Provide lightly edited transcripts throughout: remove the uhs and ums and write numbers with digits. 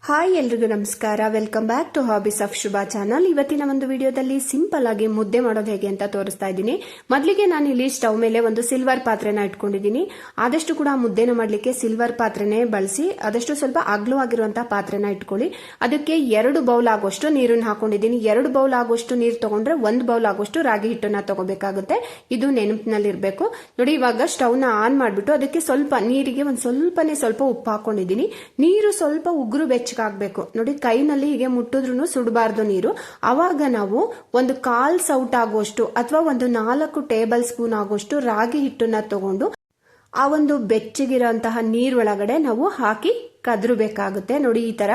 Hi ಎಲ್ರಿಗೂ ನಮಸ್ಕಾರ. Welcome back to hobbies of Shubha channel. ಇವತ್ತಿನ ಒಂದು ವಿಡಿಯೋದಲ್ಲಿ ಸಿಂಪಲ್ ಆಗಿ ಮುದ್ದೆ ಮಾಡೋದು ಹೇಗೆ ಅಂತ ತೋರಿಸ್ತಾ ಇದ್ದೀನಿ. ಮೊದಲಿಗೆ ನಾನು ಇಲ್ಲಿ ಸ್ಟವ್ ಮೇಲೆ ಒಂದು ಸಿಲ್ವರ್ ಪಾತ್ರೆನ ಇಟ್ಕೊಂಡಿದ್ದೀನಿ. ಆದಷ್ಟು ಕೂಡ ಮುದ್ದೆನ ಮಾಡಲಿಕ್ಕೆ ಸಿಲ್ವರ್ ಪಾತ್ರೆನೇ ಬಳಸಿ, ಆದಷ್ಟು ಸ್ವಲ್ಪ ಅಗಲವಾಗಿರುವಂತಹ ಪಾತ್ರೆನ ಇಟ್ಕೊಳ್ಳಿ. ಅದಕ್ಕೆ 2 ಬೌಲ್ ಆಗುವಷ್ಟು ನೀರನ್ನು ಹಾಕೊಂಡಿದ್ದೀನಿ. 2 ಬೌಲ್ ಆಗುವಷ್ಟು ನೀರು ತಗೊಂಡ್ರೆ 1 ಬೌಲ್ ಆಗುವಷ್ಟು ರಾಗಿ ಹಿಟ್ಟನ್ನ ತಗೋಬೇಕಾಗುತ್ತೆ. ಇದು ನೆನಪಿನಲ್ಲಿ ಇರಬೇಕು. ನೋಡಿ, ಇವಾಗ ಸ್ಟವ್ ನ ಆನ್ ಮಾಡಿಬಿಟ್ಟು ಅದಕ್ಕೆ ಸ್ವಲ್ಪ ನೀರಿಗೆ ಸ್ವಲ್ಪ ಉಪ್ಪು ಹಾಕೊಂಡಿದ್ದೀನಿ. ನೀರು ಸ್ವಲ್ಪ ಉಗುರು ಬೆಚ್ಚಗಾಗಬೇಕು. ನೋಡಿ, ಕೈನಲ್ಲಿ ಹೀಗೆ ಮುಟ್ಟಿದ್ರೂ ಸುಡಬಾರ್ದು ನೀರು. ಅವಾಗ ನಾವು ಒಂದು 1/4 ಸೌಟ್ ಆಗುವಷ್ಟು ಅಥವಾ ಒಂದು 4 ಟೇಬಲ್ ಸ್ಪೂನ್ ಆಗುವಷ್ಟು ರಾಗಿ ಹಿಟ್ಟನ್ನ ತಗೊಂಡು ಆ ಒಂದು ಬೆಚ್ಚಗಿರೋಂತಹ ನೀರೊಳಗಡೆ ನಾವು ಹಾಕಿ ಕದ್ರಬೇಕಾಗುತ್ತೆ. ನೋಡಿ, ಈ ತರ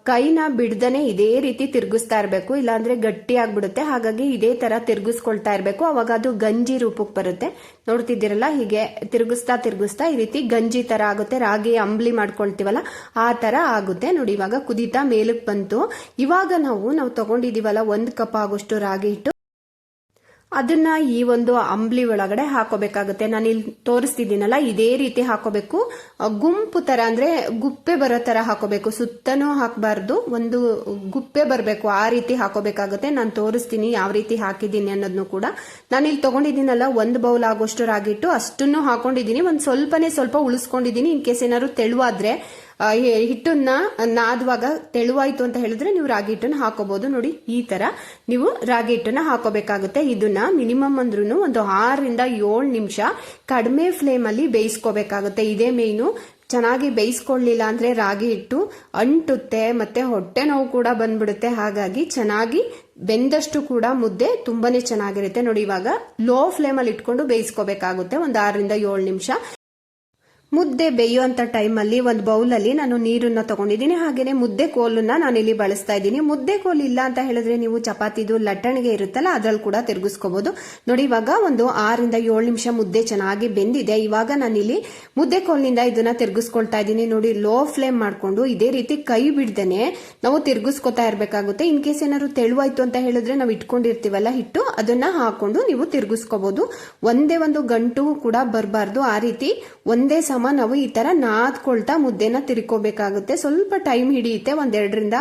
ಕೈನ ಬಿಡ್ದನೆ ಇದೇ ರೀತಿ ತಿರುಗಿಸ್ತಾ ಇರಬೇಕು, ಇಲ್ಲಾಂದ್ರೆ ಗಟ್ಟಿ ಆಗ್ಬಿಡುತ್ತೆ. ಹಾಗಾಗಿ ಇದೇ ತರ ತಿರುಗಿಸ್ಕೊಳ್ತಾ ಇರಬೇಕು. ಅವಾಗ ಅದು ಗಂಜಿ ರೂಪಕ್ಕೆ ಬರುತ್ತೆ. ನೋಡ್ತಿದ್ದೀರಲ್ಲ, ಹೀಗೆ ತಿರುಗಿಸ್ತಾ ಈ ರೀತಿ ಗಂಜಿ ತರ ಆಗುತ್ತೆ. ರಾಗಿ ಅಂಬ್ಲಿ ಮಾಡ್ಕೊಳ್ತೀವಲ್ಲ ಆ ತರ ಆಗುತ್ತೆ. ನೋಡಿ, ಇವಾಗ ಕುದೀತಾ ಮೇಲಕ್ಕೆ ಬಂತು. ಇವಾಗ ನಾವು ತಗೊಂಡಿದೀವಲ್ಲ 1 ಕಪ್ ಆಗೋಷ್ಟು ರಾಗಿ ಹಿಟ್ಟು, ಅದನ್ನ ಈ ಒಂದು ಅಂಬ್ಲಿ ಒಳಗಡೆ ಹಾಕೋಬೇಕಾಗುತ್ತೆ. ನಾನು ಇಲ್ಲಿ ತೋರಿಸ್ತಿದ್ದೀನಲ್ಲ, ಇದೇ ರೀತಿ ಹಾಕೋಬೇಕು. ಗುಂಪು ತರ ಅಂದ್ರೆ ಗುಪ್ಪೆ ಬರೋ ತರ ಹಾಕೋಬೇಕು. ಸುತ್ತನೂ ಹಾಕಬಾರ್ದು, ಒಂದು ಗುಪ್ಪೆ ಬರಬೇಕು, ಆ ರೀತಿ ಹಾಕೋಬೇಕಾಗುತ್ತೆ. ನಾನು ತೋರಿಸ್ತೀನಿ ಯಾವ ರೀತಿ ಹಾಕಿದ್ದೀನಿ ಅನ್ನೋದನ್ನು ಕೂಡ. ನಾನು ಇಲ್ಲಿ ತಗೊಂಡಿದ್ದೀನಲ್ಲ 1 ಬೌಲ್ ಆಗೋಷ್ಟು ರಾಗಿಟ್ಟು, ಅಷ್ಟನ್ನು ಹಾಕೊಂಡಿದ್ದೀನಿ. ಒಂದು ಸ್ವಲ್ಪ ಉಳಿಸ್ಕೊಂಡಿದ್ದೀನಿ. ಇನ್ ಕೇಸ್ ಏನಾದ್ರು ತೆಳುವಾದ್ರೆ ಹಿಟ್ಟನ್ನ ನಾದುವಾಗ ತೆಳುವಾಯ್ತು ಅಂತ ಹೇಳಿದ್ರೆ ನೀವು ರಾಗಿ ಹಿಟ್ಟನ್ನ ಹಾಕೋಬಹುದು. ನೋಡಿ, ಈ ತರ ನೀವು ರಾಗಿ ಹಿಟ್ಟನ್ನ ಹಾಕೋಬೇಕಾಗುತ್ತೆ. ಇದನ್ನ ಮಿನಿಮಮ್ ಅಂದ್ರೂ ಒಂದು 6 ರಿಂದ 7 ನಿಮಿಷ ಕಡಿಮೆ ಫ್ಲೇಮ್ ಅಲ್ಲಿ ಬೇಯಿಸ್ಕೋಬೇಕಾಗುತ್ತೆ. ಇದೇ ಮೇಯ್ನು. ಚೆನ್ನಾಗಿ ಬೇಯಿಸ್ಕೊಳ್ಳಿಲ್ಲ ಅಂದ್ರೆ ರಾಗಿ ಹಿಟ್ಟು ಅಂಟುತ್ತೆ, ಮತ್ತೆ ಹೊಟ್ಟೆ ನೋವು ಕೂಡ ಬಂದ್ಬಿಡುತ್ತೆ. ಹಾಗಾಗಿ ಚೆನ್ನಾಗಿ ಬೆಂದಷ್ಟು ಕೂಡ ಮುದ್ದೆ ತುಂಬಾನೇ ಚೆನ್ನಾಗಿರುತ್ತೆ. ನೋಡಿ, ಇವಾಗ ಲೋ ಫ್ಲೇಮ್ ಅಲ್ಲಿ ಇಟ್ಕೊಂಡು ಬೇಯಿಸ್ಕೋಬೇಕಾಗುತ್ತೆ ಒಂದು 6 ರಿಂದ 7 ನಿಮಿಷ. ಮುದ್ದೆ ಬೇಯುವಂತ ಟೈಮ್ ಅಲ್ಲಿ ಒಂದು ಬೌಲ್ ಅಲ್ಲಿ ನಾನು ನೀರನ್ನ ತಗೊಂಡಿದ್ದೀನಿ. ಹಾಗೇನೆ ಮುದ್ದೆ ಕೋಲನ್ನ ನಾನು ಇಲ್ಲಿ ಬಳಸ್ತಾ ಇದ್ದೀನಿ. ಮುದ್ದೆ ಕೋಲ್ ಇಲ್ಲ ಅಂತ ಹೇಳಿದ್ರೆ ನೀವು ಚಪಾತಿದು ಲಟ್ಟಣಿಗೆ ಇರುತ್ತಲ್ಲ, ಅದ್ರಲ್ಲಿ ಕೂಡ ತಿರುಗಿಸ್ಕೋಬಹುದು. ನೋಡಿ, ಇವಾಗ ಒಂದು 6 ರಿಂದ 7 ನಿಮಿಷ ಮುದ್ದೆ ಚೆನ್ನಾಗಿ ಬೆಂದಿದೆ. ಇವಾಗ ನಾನು ಇಲ್ಲಿ ಮುದ್ದೆ ಕೋಲ್ನಿಂದ ಇದನ್ನ ತಿರುಗಿಸ್ಕೊಳ್ತಾ ಇದ್ದೀನಿ. ನೋಡಿ, ಲೋ ಫ್ಲೇಮ್ ಮಾಡ್ಕೊಂಡು ಇದೇ ರೀತಿ ಕೈ ಬಿಡ್ದೇನೆ ನಾವು ತಿರುಗಿಸ್ಕೊತಾ ಇರ್ಬೇಕಾಗುತ್ತೆ. ಇನ್ ಕೇಸ್ ಏನಾದ್ರು ತೆಳುವಾಯ್ತು ಅಂತ ಹೇಳಿದ್ರೆ ನಾವು ಇಟ್ಕೊಂಡಿರ್ತೀವಲ್ಲ ಹಿಟ್ಟು, ಅದನ್ನ ಹಾಕೊಂಡು ನೀವು ತಿರುಗಿಸ್ಕೋಬಹುದು. ಒಂದೇ ಒಂದು ಗಂಟು ಕೂಡ ಬರಬಾರ್ದು. ಆ ರೀತಿ ಒಂದೇ ನಾವು ಈ ತರ ನಾದ್ಕೊಳ್ತಾ ಮುದ್ದೆನ ತಿರ್ಕೋಬೇಕಾಗುತ್ತೆ. ಸ್ವಲ್ಪ ಟೈಮ್ ಹಿಡಿಯುತ್ತೆ, 1-2 ರಿಂದ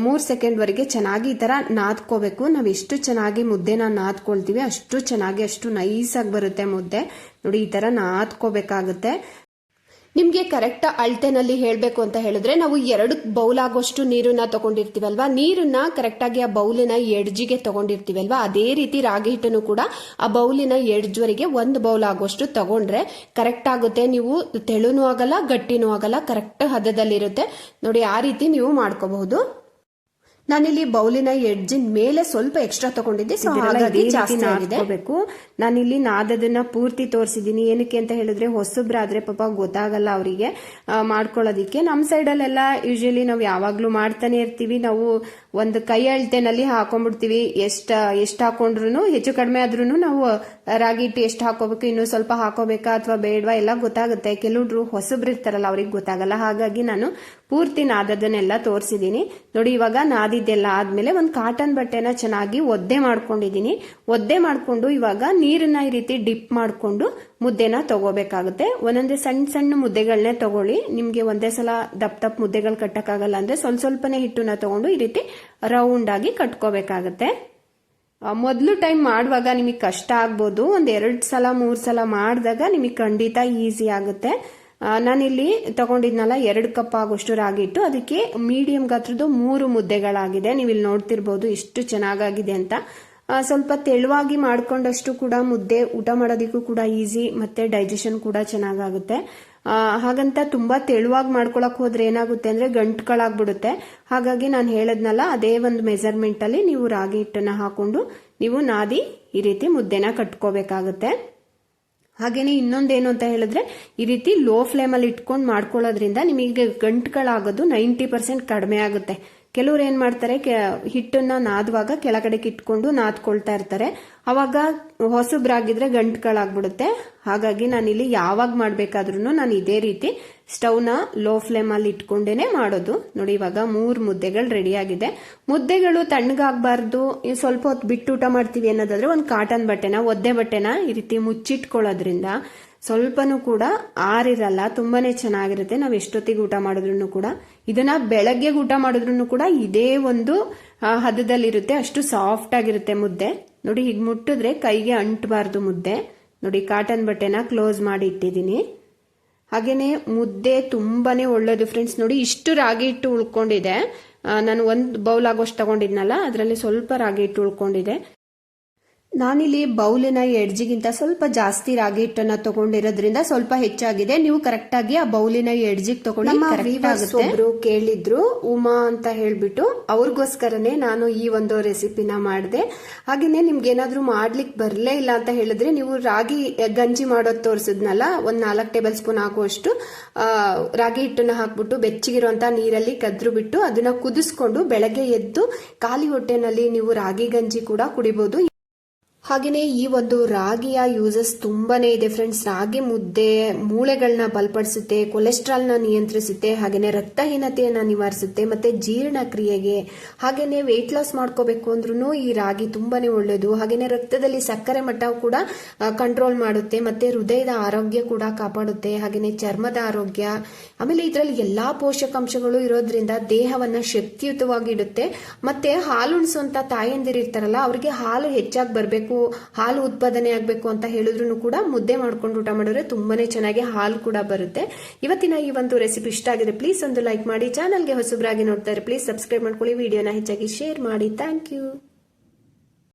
3 ಸೆಕೆಂಡ್ ವರೆಗೆ ಚೆನ್ನಾಗಿ ಈ ತರ ನಾದ್ಕೋಬೇಕು. ನಾವು ಎಷ್ಟು ಚೆನ್ನಾಗಿ ಮುದ್ದೆನ ನಾದ್ಕೊಳ್ತೀವಿ ಅಷ್ಟು ನೈಸ್ ಆಗಿ ಬರುತ್ತೆ ಮುದ್ದೆ. ನೋಡಿ, ಈ ತರ ನಾದ್ಕೋಬೇಕಾಗುತ್ತೆ. ನಿಮ್ಗೆ ಕರೆಕ್ಟ್ ಅಳತೆನಲ್ಲಿ ಹೇಳಬೇಕು ಅಂತ ಹೇಳಿದ್ರೆ, ನಾವು 2 ಬೌಲ್ ಆಗೋಷ್ಟು ನೀರನ್ನ ತಗೊಂಡಿರ್ತೀವಲ್ವಾ, ನೀರನ್ನ ಕರೆಕ್ಟ್ ಆಗಿ ಆ ಬೌಲಿನ ಎಡ್ಜಿಗೆ ತಗೊಂಡಿರ್ತೀವಲ್ವಾ, ಅದೇ ರೀತಿ ರಾಗಿ ಹಿಟ್ಟನ್ನು ಕೂಡ ಆ ಬೌಲಿನ ಎಡ್ಜ್ವರೆಗೆ 1 ಬೌಲ್ ಆಗೋಷ್ಟು ತಗೊಂಡ್ರೆ ಕರೆಕ್ಟ್ ಆಗುತ್ತೆ. ನೀವು ತೆಳುನೂ ಆಗಲ್ಲ, ಗಟ್ಟಿನೂ ಆಗಲ್ಲ, ಕರೆಕ್ಟ್ ಹದದಲ್ಲಿರುತ್ತೆ. ನೋಡಿ, ಆ ರೀತಿ ನೀವು ಮಾಡ್ಕೋಬಹುದು. ನಾನಿಲ್ಲಿ ಬೌಲಿನ ಎಡ್ಜಿನ ಮೇಲೆ ಸ್ವಲ್ಪ ಎಕ್ಸ್ಟ್ರಾ ತಗೊಂಡಿದ್ದೆ, ಸೊ ಹಾಗಾಗಿ ಜಾಸ್ತಿ ಹಾಕಬೇಕು. ನಾನಿಲ್ಲಿ ನಾದದನ್ನ ಪೂರ್ತಿ ತೋರಿಸಿದ್ದೀನಿ. ಏನಕ್ಕೆ ಅಂತ ಹೇಳಿದ್ರೆ ಹೊಸಬ್ರಾದ್ರೆ ಪಾಪ ಗೊತ್ತಾಗಲ್ಲ ಅವರಿಗೆ ಮಾಡ್ಕೊಳ್ಳೋದಿಕ್ಕೆ. ನಮ್ಮ ಸೈಡಲ್ಲೆಲ್ಲ ಯೂಶಲಿ ನಾವು ಯಾವಾಗ್ಲೂ ಮಾಡ್ತಾನೆ ಇರ್ತೀವಿ. ನಾವು ಒಂದು ಕೈ ಅಳತೆನಲ್ಲಿ ಹಾಕೊಂಡ್ಬಿಡ್ತೀವಿ. ಎಷ್ಟು ಹಾಕೊಂಡ್ರು ಹೆಚ್ಚು ಕಡಿಮೆ ಆದ್ರೂ ನಾವು ರಾಗಿ ಹಿಟ್ಟು ಎಷ್ಟು ಹಾಕೋಬೇಕು, ಇನ್ನು ಸ್ವಲ್ಪ ಹಾಕೋಬೇಕಾ ಅಥವಾ ಬೇಡವಾ ಎಲ್ಲ ಗೊತ್ತಾಗುತ್ತೆ. ಕೆಲವ್ರು ಹೊಸಬ್ರು ಇರ್ತಾರಲ್ಲ, ಅವ್ರಿಗೆ ಗೊತ್ತಾಗಲ್ಲ. ಹಾಗಾಗಿ ನಾನು ಪೂರ್ತಿ ನಾದದನ್ನೆಲ್ಲ ತೋರಿಸಿದ್ದೀನಿ. ನೋಡಿ, ಇವಾಗ ನಾದಿದ್ದೆಲ್ಲ ಆದ್ಮೇಲೆ ಒಂದು ಕಾಟನ್ ಬಟ್ಟೆನ ಚೆನ್ನಾಗಿ ಒದ್ದೆ ಮಾಡ್ಕೊಂಡಿದ್ದೀನಿ. ಒದ್ದೆ ಮಾಡ್ಕೊಂಡು ಇವಾಗ ನೀರನ್ನ ಈ ರೀತಿ ಡಿಪ್ ಮಾಡ್ಕೊಂಡು ಮುದ್ದೆನ ತಗೋಬೇಕಾಗುತ್ತೆ. ಒಂದೊಂದೇ ಸಣ್ಣ ಮುದ್ದೆಗಳನ್ನೇ ತಗೊಳ್ಳಿ. ನಿಮ್ಗೆ ಒಂದೇ ಸಲ ದಪ್ಪ ಮುದ್ದೆಗಳು ಕಟ್ಟಕ್ಕಾಗಲ್ಲ ಅಂದ್ರೆ ಸ್ವಲ್ಪನೇ ಹಿಟ್ಟನ್ನ ತಗೊಂಡು ಈ ರೀತಿ ರೌಂಡ್ ಆಗಿ ಕಟ್ಕೋಬೇಕಾಗತ್ತೆ. ಮೊದಲು ಟೈಮ್ ಮಾಡುವಾಗ ನಿಮಗೆ ಕಷ್ಟ ಆಗ್ಬೋದು. 1-2 ಸಲ 3 ಸಲ ಮಾಡಿದಾಗ ನಿಮಗೆ ಖಂಡಿತ ಈಸಿ ಆಗುತ್ತೆ. ನಾನಿಲ್ಲಿ ತಗೊಂಡಿದ್ನಲ್ಲ 2 ಕಪ್ ಆಗೋಷ್ಟು ರಾಗಿ ಹಿಟ್ಟು, ಅದಕ್ಕೆ ಮೀಡಿಯಂ ಗಾತ್ರದ್ದು 3 ಮುದ್ದೆಗಳಾಗಿದೆ. ನೀವು ಇಲ್ಲಿ ನೋಡ್ತಿರ್ಬೋದು ಎಷ್ಟು ಚೆನ್ನಾಗಾಗಿದೆ ಅಂತ. ಸ್ವಲ್ಪ ತೆಳುವಾಗಿ ಮಾಡ್ಕೊಂಡಷ್ಟು ಕೂಡ ಮುದ್ದೆ ಊಟ ಮಾಡೋದಕ್ಕೂ ಕೂಡ ಈಸಿ, ಮತ್ತೆ ಡೈಜೆಷನ್ ಕೂಡ ಚೆನ್ನಾಗಾಗುತ್ತೆ. ಹಾಗಂತ ತುಂಬಾ ತೆಳುವಾಗಿ ಮಾಡ್ಕೊಳಕ್ ಹೋದ್ರೆ ಏನಾಗುತ್ತೆ ಅಂದ್ರೆ ಗಂಟುಗಳಾಗ್ಬಿಡುತ್ತೆ. ಹಾಗಾಗಿ ನಾನು ಹೇಳದ್ನಲ್ಲ, ಅದೇ ಒಂದು ಮೆಜರ್ಮೆಂಟ್ ಅಲ್ಲಿ ನೀವು ರಾಗಿ ಹಿಟ್ಟನ್ನ ಹಾಕೊಂಡು ನೀವು ನಾದಿ ಈ ರೀತಿ ಮುದ್ದೆನ ಕಟ್ಕೋಬೇಕಾಗುತ್ತೆ. ಹಾಗೇನೆ ಇನ್ನೊಂದೇನು ಅಂತ ಹೇಳಿದ್ರೆ, ಈ ರೀತಿ ಲೋ ಫ್ಲೇಮ್ ಅಲ್ಲಿ ಇಟ್ಕೊಂಡು ಮಾಡ್ಕೊಳ್ಳೋದ್ರಿಂದ ನಿಮಗೆ ಗಂಟುಗಳಾಗೋದು 90% ಕಡಿಮೆ ಆಗುತ್ತೆ. ಕೆಲವ್ರು ಏನ್ ಮಾಡ್ತಾರೆ, ಹಿಟ್ಟನ್ನ ನಾದುವಾಗ ಕೆಳಗಡೆಗೆ ಇಟ್ಕೊಂಡು ನಾದ್ಕೊಳ್ತಾ ಇರ್ತಾರೆ. ಅವಾಗ ಹೊಸಬ್ರಾಗಿದ್ರೆ ಗಂಟುಗಳಾಗ್ಬಿಡುತ್ತೆ. ಹಾಗಾಗಿ ನಾನಿಲ್ಲಿ ಯಾವಾಗ ಮಾಡ್ಬೇಕಾದ್ರೂ ನಾನು ಇದೇ ರೀತಿ ಸ್ಟವ್ನ ಲೋ ಫ್ಲೇಮ್ ಅಲ್ಲಿ ಇಟ್ಕೊಂಡೇನೆ ಮಾಡೋದು. ನೋಡಿ, ಇವಾಗ 3 ಮುದ್ದೆಗಳು ರೆಡಿ ಆಗಿದೆ. ಮುದ್ದೆಗಳು ತಣ್ಣಗಾಗಬಾರ್ದು, ಸ್ವಲ್ಪ ಹೊತ್ತು ಬಿಟ್ಟು ಊಟ ಮಾಡ್ತೀವಿ ಅನ್ನೋದಾದ್ರೆ ಒಂದು ಕಾಟನ್ ಬಟ್ಟೆನ, ಒದ್ದೆ ಬಟ್ಟೆನ ಈ ರೀತಿ ಮುಚ್ಚಿಟ್ಕೊಳ್ಳೋದ್ರಿಂದ ಸ್ವಲ್ಪನೂ ಕೂಡ ಆರಿರಲ್ಲ, ತುಂಬಾನೇ ಚೆನ್ನಾಗಿರುತ್ತೆ. ನಾವು ಎಷ್ಟೊತ್ತಿಗೆ ಊಟ ಮಾಡಿದ್ರು ಕೂಡ, ಇದನ್ನ ಬೆಳಗ್ಗೆ ಊಟ ಮಾಡಿದ್ರು ಕೂಡ ಇದೇ ಒಂದು ಹದದಲ್ಲಿರುತ್ತೆ. ಅಷ್ಟು ಸಾಫ್ಟ್ ಆಗಿರುತ್ತೆ ಮುದ್ದೆ. ನೋಡಿ, ಹೀಗೆ ಮುಟ್ಟಿದ್ರೆ ಕೈಗೆ ಅಂಟಬಾರ್ದು ಮುದ್ದೆ. ನೋಡಿ, ಕಾಟನ್ ಬಟ್ಟೆನ ಕ್ಲೋಸ್ ಮಾಡಿ ಇಟ್ಟಿದ್ದೀನಿ. ಹಾಗೇನೆ ಮುದ್ದೆ ತುಂಬಾನೇ ಒಳ್ಳೇದು ಫ್ರೆಂಡ್ಸ್. ನೋಡಿ, ಇಷ್ಟು ರಾಗಿ ಹಿಟ್ಟು ಉಳ್ಕೊಂಡಿದೆ. ನಾನು ಒಂದು ಬೌಲ್ ಆಗೋಷ್ಟು ತಗೊಂಡಿದ್ನಲ್ಲ, ಅದರಲ್ಲಿ ಸ್ವಲ್ಪ ರಾಗಿ ಹಿಟ್ಟು ಉಳ್ಕೊಂಡಿದೆ. ನಾನಿಲ್ಲಿ ಬೌಲಿನ ಎಡ್ಜಿಗಿಂತ ಸ್ವಲ್ಪ ಜಾಸ್ತಿ ರಾಗಿ ಹಿಟ್ಟನ್ನ ತಗೊಂಡಿರೋದ್ರಿಂದ ಸ್ವಲ್ಪ ಹೆಚ್ಚಾಗಿದೆ. ನೀವು ಕರೆಕ್ಟ್ ಆಗಿ ಆ ಬೌಲಿನ ಎಡ್ಜಿಗೆ ತಗೊಂಡು. ಒಬ್ರು ಕೇಳಿದ್ರು ಉಮಾ ಅಂತ ಹೇಳ್ಬಿಟ್ಟು, ಅವ್ರಿಗೋಸ್ಕರನೇ ನಾನು ಈ ಒಂದು ರೆಸಿಪಿನ ಮಾಡಿದೆ. ಹಾಗೇನೆ ನಿಮ್ಗೆ ಏನಾದ್ರೂ ಮಾಡ್ಲಿಕ್ಕೆ ಬರ್ಲೇ ಇಲ್ಲ ಅಂತ ಹೇಳಿದ್ರೆ, ನೀವು ರಾಗಿ ಗಂಜಿ ಮಾಡೋದು ತೋರಿಸಿದ್ನಲ್ಲ, ಒಂದ್ 4 ಟೇಬಲ್ ಸ್ಪೂನ್ ಆಗುವಷ್ಟು ರಾಗಿ ಹಿಟ್ಟನ್ನ ಹಾಕ್ಬಿಟ್ಟು ಬೆಚ್ಚಗಿರುವಂತ ನೀರಲ್ಲಿ ಕದ್ರು ಬಿಟ್ಟು ಅದನ್ನ ಕುದಿಸ್ಕೊಂಡು ಬೆಳಗ್ಗೆ ಎದ್ದು ಖಾಲಿ ಹೊಟ್ಟೆನಲ್ಲಿ ನೀವು ರಾಗಿ ಗಂಜಿ ಕೂಡ ಕುಡಿಬಹುದು. ಹಾಗೆಯೇ ಈ ಒಂದು ರಾಗಿಯ ಯೂಸಸ್ ತುಂಬಾನೇ ಇದೆ ಫ್ರೆಂಡ್ಸ್. ರಾಗಿ ಮುದ್ದೆ ಮೂಳೆಗಳನ್ನ ಬಲಪಡಿಸುತ್ತೆ, ಕೊಲೆಸ್ಟ್ರಾಲ್ನ ನಿಯಂತ್ರಿಸುತ್ತೆ, ಹಾಗೆಯೇ ರಕ್ತಹೀನತೆಯನ್ನ ನಿವಾರಿಸುತ್ತೆ, ಮತ್ತೆ ಜೀರ್ಣಕ್ರಿಯೆಗೆ, ಹಾಗೆಯೇ ವೆಯ್ಟ್ ಲಾಸ್ ಮಾಡ್ಕೋಬೇಕು ಅಂದ್ರೂ ಈ ರಾಗಿ ತುಂಬಾನೇ ಒಳ್ಳೇದು. ಹಾಗೆಯೇ ರಕ್ತದಲ್ಲಿ ಸಕ್ಕರೆ ಮಟ್ಟ ಕೂಡ ಕಂಟ್ರೋಲ್ ಮಾಡುತ್ತೆ, ಮತ್ತೆ ಹೃದಯದ ಆರೋಗ್ಯ ಕೂಡ ಕಾಪಾಡುತ್ತೆ, ಹಾಗೆಯೇ ಚರ್ಮದ ಆರೋಗ್ಯ. ಆಮೇಲೆ ಇದರಲ್ಲಿ ಎಲ್ಲಾ ಪೋಷಕಾಂಶಗಳು ಇರೋದ್ರಿಂದ ದೇಹವನ್ನ ಶಕ್ತಿಯುತವಾಗಿ ಇಡುತ್ತೆ. ಮತ್ತೆ ಹಾಲುಣಿಸುವಂತ ತಾಯಂದಿರಿರ್ತಾರಲ್ಲ, ಅವ್ರಿಗೆ ಹಾಲು ಹೆಚ್ಚಾಗಿ ಬರಬೇಕು, ಹಾಲು ಉತ್ಪಾದನೆ ಆಗಬೇಕು ಅಂತ ಹೇಳಿದ್ರು ಕೂಡ ಮುದ್ದೆ ಮಾಡ್ಕೊಂಡು ಊಟ ಮಾಡಿದ್ರೆ ತುಂಬಾನೇ ಚೆನ್ನಾಗಿ ಹಾಲು ಕೂಡ ಬರುತ್ತೆ. ಇವತ್ತಿನ ಈ ಒಂದು ರೆಸಿಪಿ ಇಷ್ಟ ಆಗಿದೆ ಪ್ಲೀಸ್ ಒಂದು ಲೈಕ್ ಮಾಡಿ. ಚಾನಲ್ಗೆ ಹೊಸಬ್ರಾಗಿ ನೋಡ್ತಾರೆ ಪ್ಲೀಸ್ ಸಬ್ಸ್ಕ್ರೈಬ್ ಮಾಡ್ಕೊಳ್ಳಿ. ವಿಡಿಯೋನ ಹೆಚ್ಚಾಗಿ ಶೇರ್ ಮಾಡಿ. Thank you.